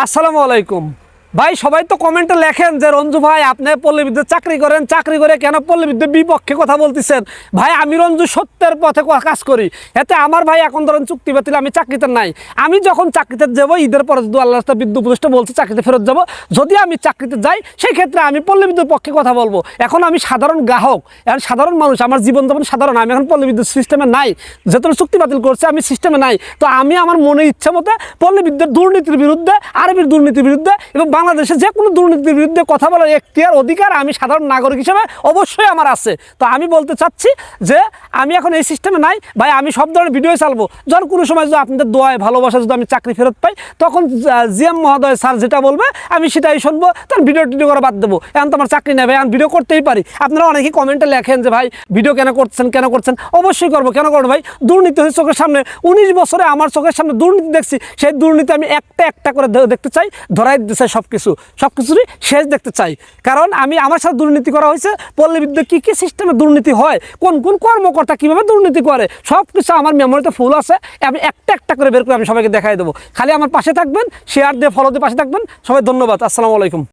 আসসালামু আলাইকুম ভাই। সবাই তো কমেন্টে লেখেন যে রঞ্জু ভাই আপনি পল্লী বিদ্যুৎ চাকরি করেন, চাকরি করে কেন পল্লী বিদ্যুৎ বিপক্ষে কথা বলতেছেন? ভাই আমি রঞ্জু সত্যের পথে কাজ করি, এতে আমার ভাই এখন ধরেন চুক্তি বাতিল, আমি চাকরিতে নাই। আমি যখন চাকরিতে যাবো ঈদের পরে যদি আল্লাহ বিদ্যুৎ উপদেষ্টা বলছে চাকরিতে ফেরত যাব, যদি আমি চাকরিতে যাই সেই ক্ষেত্রে আমি পল্লী বিদ্যুৎ পক্ষে কথা বলবো। এখন আমি সাধারণ গ্রাহক, এখন সাধারণ মানুষ, আমার জীবনযাপন সাধারণ, আমি এখন পল্লী বিদ্যুৎ সিস্টেমে নাই, যেহেতু চুক্তি বাতিল করছে আমি সিস্টেমে নাই। তো আমি আমার মনে ইচ্ছা মতো পল্লী বিদ্যুৎ দুর্নীতির বিরুদ্ধে, আরবির দুর্নীতির বিরুদ্ধে এবং বাংলাদেশে যে কোনো দুর্নীতির বিরুদ্ধে কথা বলার এখতিয়ার অধিকার আমি সাধারণ নাগরিক হিসেবে অবশ্যই আমার আছে। তো আমি বলতে চাচ্ছি যে আমি এখন এই সিস্টেমে নাই ভাই, আমি সব ধরনের ভিডিও চালবো। যখন কোনো সময় যদি আপনাদের দোয়ায় ভালোবাসা যদি আমি চাকরি ফেরত পাই, তখন জিএম মহোদয় স্যার যেটা বলবে আমি সেটাই শুনবো, তখন ভিডিও টিডিও করে বাদ দেবো। এখন তো আমার চাকরি নেই ভাই, এখন ভিডিও করতেই পারি। আপনারা অনেকেই কমেন্টে লেখেন যে ভাই ভিডিও কেন করছেন, অবশ্যই করবো। কেন করবো ভাই? দুর্নীতি হয়েছে চোখের সামনে, 19 বছরে আমার চোখের সামনে দুর্নীতি দেখছি। সেই দুর্নীতি আমি একটা একটা করে দেখতে চাই, ধরাই দিতে চাই, সবকিছুরই শেষ দেখতে চাই। কারণ আমার সাথে দুর্নীতি করা হয়েছে, পল্লী বিদ্যুৎ কী কী সিস্টেমে দুর্নীতি হয়, কোন কোন কর্মকর্তা কীভাবে দুর্নীতি করে, সব কিছু আমার মেমোরিতে ফুল আছে। আমি একটা একটা করে বের করে আমি সবাইকে দেখাই দেবো। খালি আমার পাশে থাকবেন, শেয়ার দিয়ে ফলো দিয়ে পাশে থাকবেন। সবাই ধন্যবাদ। আসসালামু আলাইকুম।